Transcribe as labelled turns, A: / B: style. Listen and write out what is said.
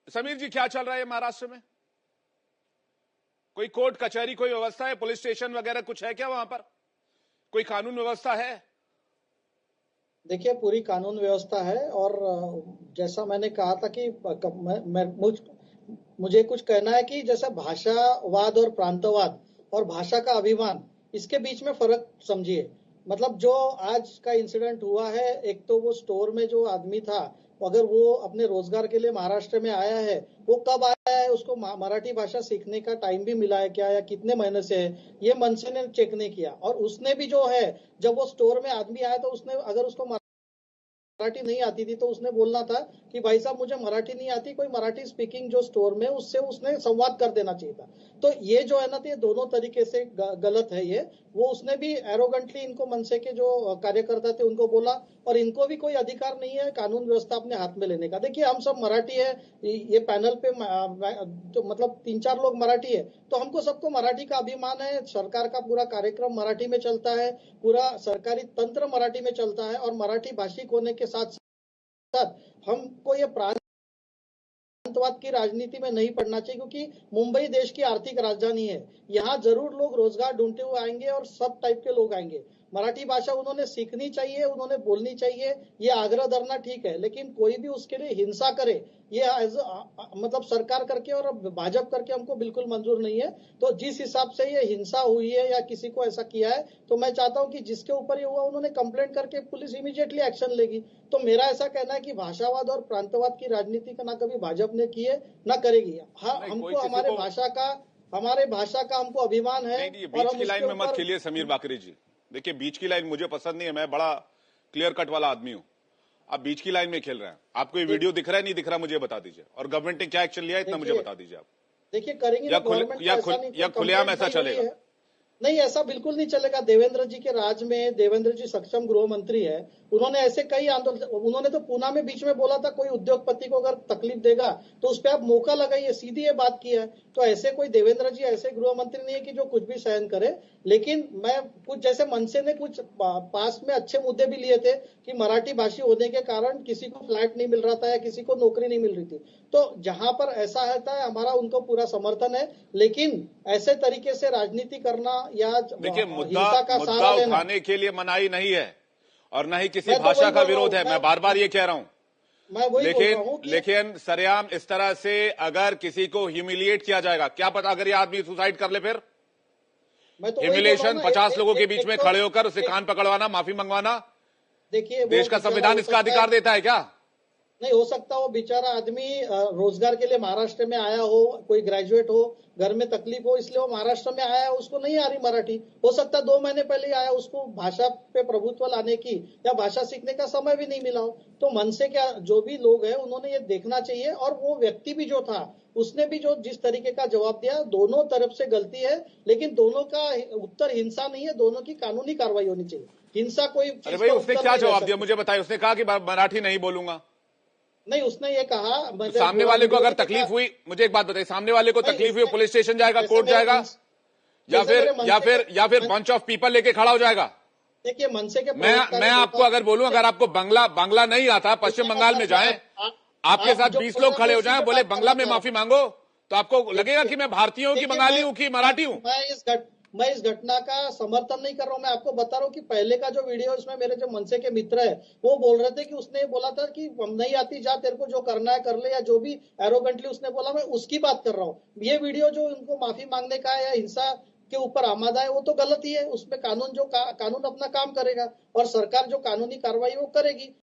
A: समीर जी, क्या चल रहा है महाराष्ट्र में? कोई कोर्ट कचहरी, कोई व्यवस्था है, पुलिस स्टेशन वगैरह कुछ है क्या वहां पर? कोई कानून व्यवस्था है?
B: देखिए, पूरी कानून व्यवस्था है। और जैसा मैंने कहा था कि मुझे कुछ कहना है कि जैसा भाषावाद और प्रांतवाद और भाषा का अभिमान, इसके बीच में फर्क समझिए। मतलब जो आज का इंसिडेंट हुआ है, एक तो वो स्टोर में जो आदमी था, अगर वो अपने रोजगार के लिए महाराष्ट्र में आया है, वो कब आया है, उसको मराठी भाषा सीखने का टाइम भी मिला है क्या, या कितने महीने से है, ये मनसे ने चेक नहीं किया। और उसने भी जो है, जब वो स्टोर में आदमी आया तो उसने, अगर उसको मराठी नहीं आती थी तो उसने बोलना था कि भाई साहब मुझे मराठी नहीं आती, कोई मराठी स्पीकिंग जो स्टोर में, उससे उसने संवाद कर देना चाहिए था। तो ये जो है ना, तो ये दोनों तरीके से गलत है। ये वो उसने भी एरोगेंटली इनको मनसे के जो कार्यकर्ता थे उनको बोला, और इनको भी कोई अधिकार नहीं है कानून व्यवस्था अपने हाथ में लेने का। देखिए, हम सब मराठी है, ये पैनल पे तो मतलब 3-4 लोग मराठी है, तो हमको सबको मराठी का अभिमान है। सरकार का पूरा कार्यक्रम मराठी में चलता है, पूरा सरकारी तंत्र मराठी में चलता है, और मराठी भाषिक होने के साथ साथ हमको ये प्रांतवाद की राजनीति में नहीं पड़ना चाहिए, क्योंकि मुंबई देश की आर्थिक राजधानी है। यहाँ जरूर लोग रोजगार ढूंढते हुए आएंगे और सब टाइप के लोग आएंगे। मराठी भाषा उन्होंने सीखनी चाहिए, उन्होंने बोलनी चाहिए, ये आग्रह धरना ठीक है, लेकिन कोई भी उसके लिए हिंसा करे, ये मतलब सरकार करके और भाजपा करके हमको बिल्कुल मंजूर नहीं है। तो जिस हिसाब से ये हिंसा हुई है या किसी को ऐसा किया है, तो मैं चाहता हूं कि जिसके ऊपर ये हुआ उन्होंने कंप्लेंट करके पुलिस इमीडिएटली एक्शन लेगी। तो मेरा ऐसा कहना है कि भाषावाद और प्रांतवाद की राजनीति का ना कभी भाजपा ने की है ना करेगी। हाँ, हमको हमारे भाषा का हमको अभिमान है।
A: नहीं, बीच की लाइन में मत खेलिए समीर बाकरे जी। देखिए, बीच की लाइन मुझे पसंद नहीं है, मैं बड़ा क्लियर कट वाला आदमी हूं। आप बीच की लाइन में खेल रहे हैं। आपको ये वीडियो दिख रहा है नहीं दिख रहा मुझे बता दीजिए, और गवर्नमेंट ने क्या एक्शन लिया है इतना मुझे बता दीजिए आप।
B: देखिए, करेंगे
A: या खुलेआम ऐसा चलेगा?
B: नहीं, ऐसा बिल्कुल नहीं चलेगा। देवेंद्र जी के राज में, देवेंद्र जी सक्षम गृह मंत्री है, उन्होंने ऐसे कई आंदोलन, उन्होंने तो पूना में बीच में बोला था कोई उद्योगपति को अगर तकलीफ देगा तो उस पर आप मौका लगाइए, सीधी ये बात की है। तो ऐसे कोई देवेंद्र जी ऐसे गृह मंत्री नहीं है कि जो कुछ भी सहन करे। लेकिन मैं कुछ, जैसे मनसे ने कुछ पास में अच्छे मुद्दे भी लिए थे कि मराठी भाषी होने के कारण किसी को फ्लैट नहीं मिल रहा था या किसी को नौकरी नहीं मिल रही थी, तो जहां पर ऐसा है हमारा उनको पूरा समर्थन है। लेकिन ऐसे तरीके से राजनीति करना या
A: देखिए, मुद्दा उठाने के लिए मनाही नहीं है और न ही किसी भाषा का विरोध है, मैं बार बार ये कह रहा हूं। लेकिन सरेआम इस तरह से अगर किसी को ह्यूमिलिएट किया जाएगा, क्या पता अगर ये आदमी सुसाइड कर ले, फिर ह्यूमिलिएशन 50 लोगों के बीच में खड़े होकर उसे कान पकड़वाना, माफी मंगवाना,
B: देखिए
A: देश का संविधान इसका अधिकार देता है क्या?
B: नहीं हो सकता। वो बेचारा आदमी रोजगार के लिए महाराष्ट्र में आया हो, कोई ग्रेजुएट हो, घर में तकलीफ हो, इसलिए वो महाराष्ट्र में आया, उसको नहीं आ रही मराठी। हो सकता है 2 महीने पहले आया, उसको भाषा पे प्रभुत्व लाने की या भाषा सीखने का समय भी नहीं मिला हो। तो मन से क्या, जो भी लोग हैं उन्होंने ये देखना चाहिए। और वो व्यक्ति भी जो था, उसने भी जो जिस तरीके का जवाब दिया, दोनों तरफ से गलती है, लेकिन दोनों का उत्तर हिंसा नहीं है, दोनों की कानूनी कार्रवाई होनी चाहिए। हिंसा कोई,
A: अरे भाई, उसने क्या जवाब दिया मुझे बताइए? उसने कहा कि मराठी नहीं बोलूंगा।
B: नहीं, उसने ये कहा,
A: तो सामने वाले को अगर तकलीफ हुई, मुझे एक बात बताइए, सामने वाले को तकलीफ हुई, पुलिस स्टेशन जाएगा, कोर्ट जाएगा, या फिर बंच ऑफ पीपल लेके खड़ा हो जाएगा?
B: देखिए, मनसे के
A: मैं आपको अगर बोलूं, अगर आपको बांग्ला नहीं आता, पश्चिम बंगाल में जाएं, आपके साथ 20 लोग खड़े हो जाएं, बोले बांग्ला में माफी मांगो, तो आपको लगेगा कि मैं भारतीय हूं कि बंगाली हूं कि मराठी हूं?
B: मैं इस घटना का समर्थन नहीं कर रहा हूं। मैं आपको बता रहा हूं कि पहले का जो वीडियो, इसमें मेरे जो मनसे के मित्र है वो बोल रहे थे कि उसने बोला था कि नहीं आती, जा तेरे को जो करना है कर ले, या जो भी एरोगेंटली उसने बोला, मैं उसकी बात कर रहा हूं। ये वीडियो जो उनको माफी मांगने का है या हिंसा के ऊपर आमादा है, वो तो गलत ही है। उसमें कानून अपना काम करेगा और सरकार जो कानूनी कार्रवाई वो करेगी।